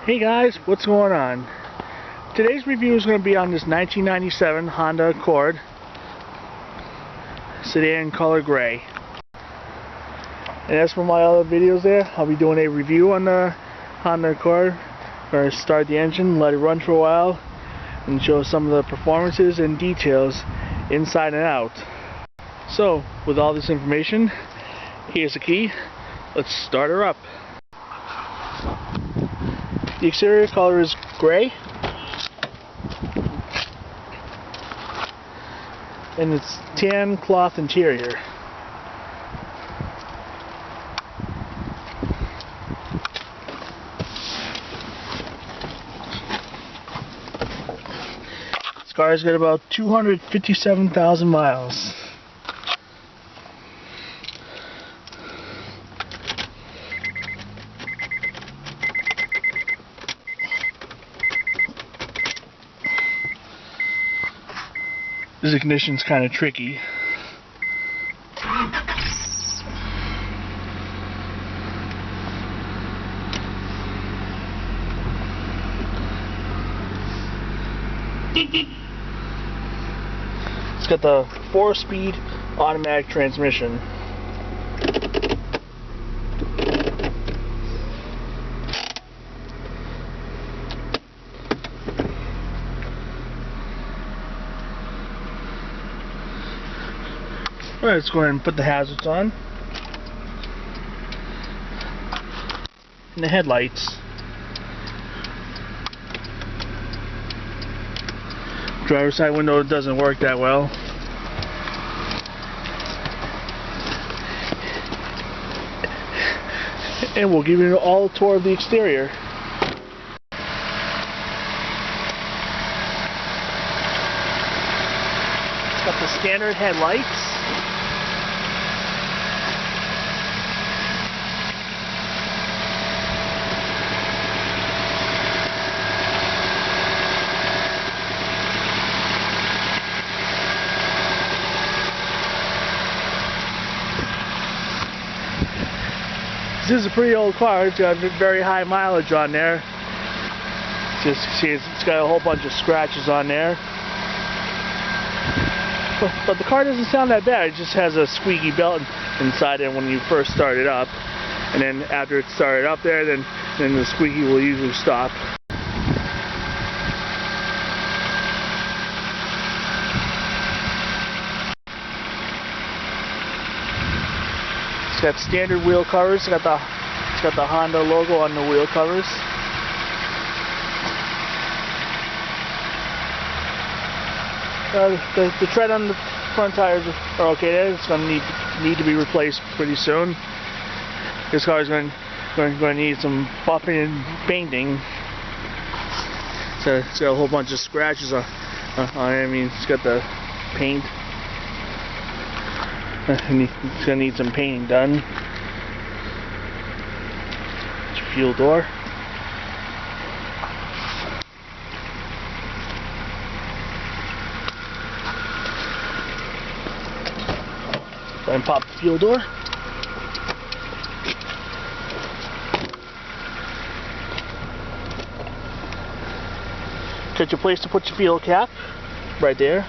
Hey guys, what's going on? Today's review is going to be on this 1997 Honda Accord sedan color gray. And as for my other videos there, I'll be doing a review on the Honda Accord. I'm going to start the engine, let it run for a while, and show some of the performances and details inside and out. So, with all this information, here's the key. Let's start her up. The exterior color is gray, and it's tan cloth interior. This car's got about 257,000 miles. This ignition's kind of tricky. It's got the 4-speed automatic transmission. Alright, let's go ahead and put the hazards on. And the headlights. Driver's side window doesn't work that well. And we'll give you all a tour of the exterior. It's got the standard headlights. This is a pretty old car. It's got very high mileage on there. Just see, it's got a whole bunch of scratches on there. But the car doesn't sound that bad. It just has a squeaky belt inside it when you first start it up. And then after it's started up there, then the squeaky will usually stop. It's got standard wheel covers. It's got the Honda logo on the wheel covers. The tread on the front tires are okay. It's going to need to be replaced pretty soon. This car is going to need some buffing and painting. So it's got a whole bunch of scratches on it. I mean, it's got the paint. It's going to need some painting done. It's your fuel door. Go ahead and pop the fuel door. Got your place to put your fuel cap right there.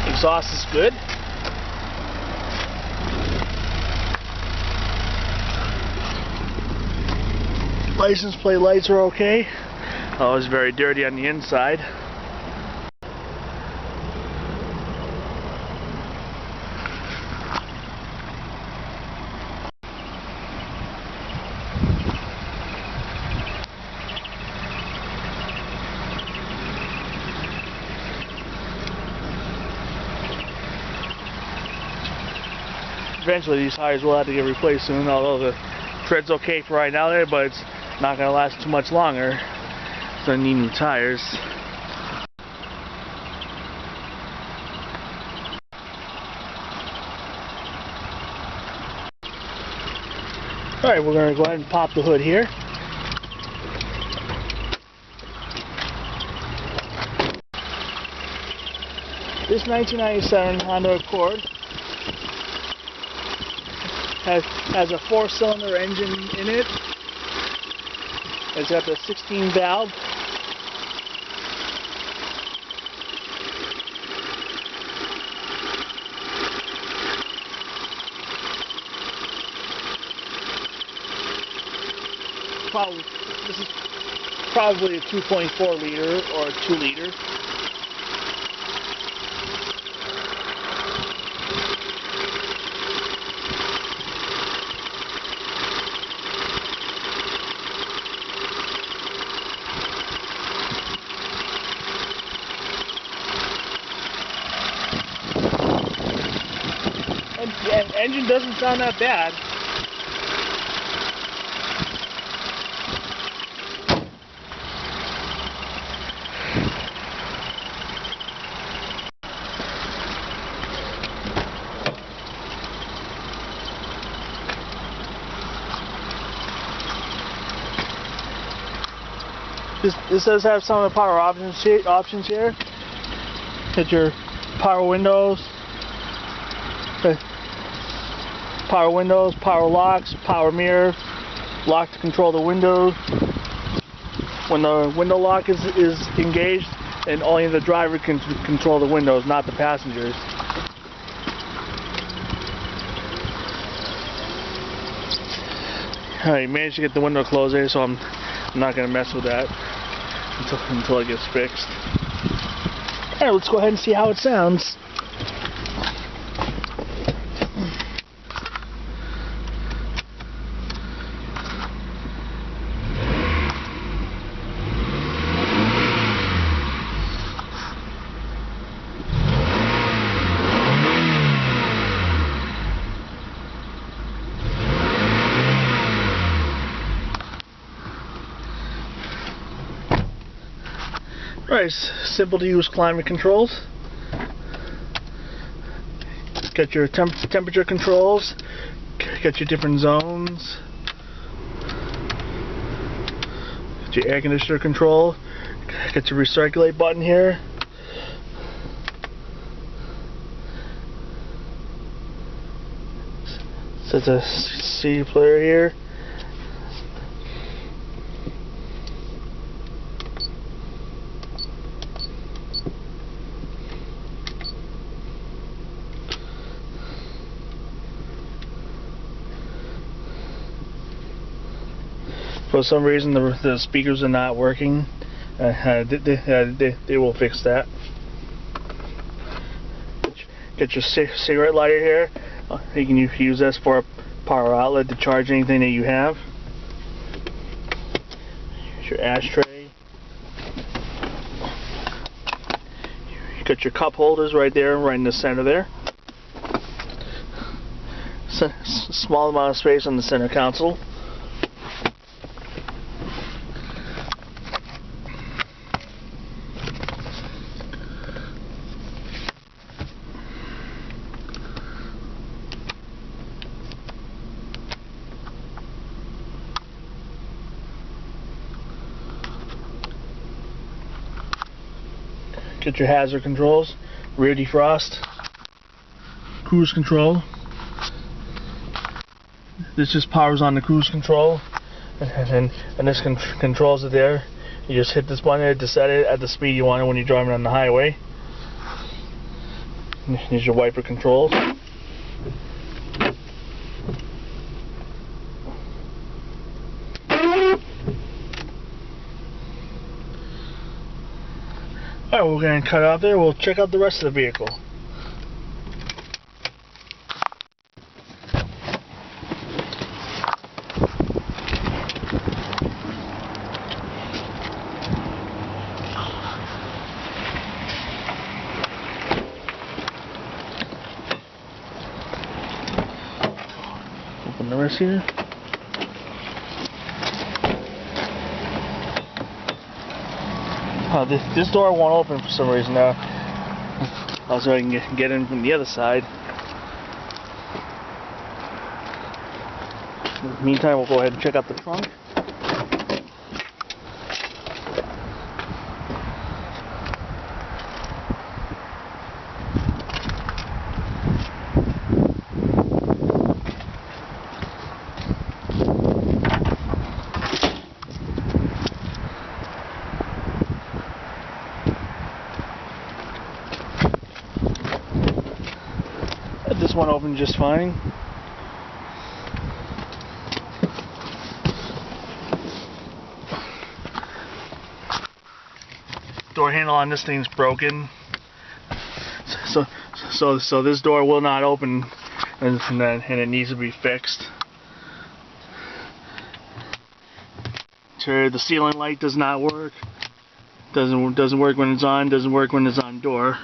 Exhaust is good. License plate lights are okay. Oh, it's very dirty on the inside. Eventually these tires will have to get replaced soon, although the tread's okay for right now there, but it's not going to last too much longer. So I need new tires. Alright, we're going to go ahead and pop the hood here. This 1997 Honda Accord has a 4-cylinder engine in it. It's got the 16 valve. This is probably a 2.4 liter or a 2 liter. And engine doesn't sound that bad. This does have some of the power options here. Hit your power windows, power locks, power mirror, lock to control the window. When the window lock is engaged, and only the driver can control the windows, not the passengers. Alright, managed to get the window closed there, so I'm not going to mess with that until it gets fixed. Alright, let's go ahead and see how it sounds. Right, simple to use climate controls. Got your temperature controls, got your different zones, got your air conditioner control, got your recirculate button here. Sets a CD player here. For some reason the speakers are not working. They will fix that. Get your cigarette lighter here. You can use this for a power outlet to charge anything that you have. Here's your ashtray. You got your cup holders right there, right in the center there. Small amount of space on the center console. Get your hazard controls, rear defrost, cruise control. This just powers on the cruise control, and this controls it there. You just hit this button to set it at the speed you want it when you're driving on the highway. Here's your wiper controls. Alright, we're going to cut out there. We'll check out the rest of the vehicle. Open the rest here. This door won't open for some reason now. Also, I can get in from the other side. In the meantime, we'll go ahead and check out the trunk. This one opened just fine. Door handle on this thing's broken, so this door will not open, and it needs to be fixed. The ceiling light does not work. Doesn't work when it's on. Doesn't work when it's on door.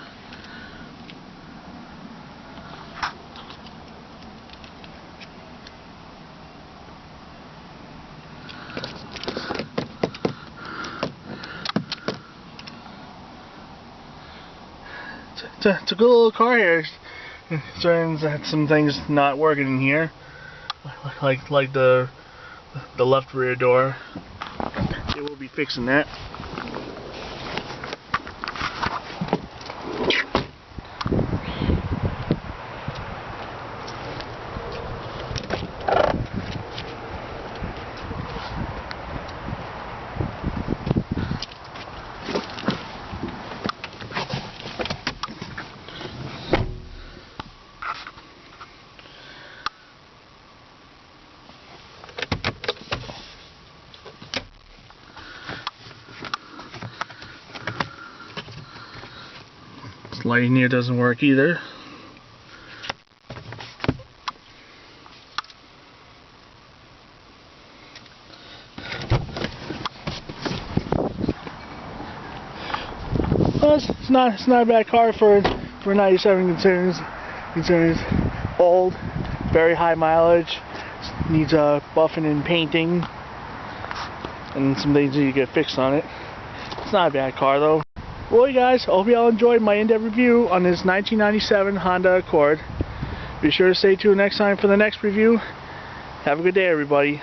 It's a good little car here. Concerns that some things not working in here, like the left rear door. They will be fixing that. This light in here doesn't work either. Well, it's not a bad car for 97 concerns. Old, very high mileage, needs buffing and painting, and some things need to get fixed on it. It's not a bad car though. Well, you guys, I hope you all enjoyed my in-depth review on this 1997 Honda Accord. Be sure to stay tuned next time for the next review. Have a good day, everybody.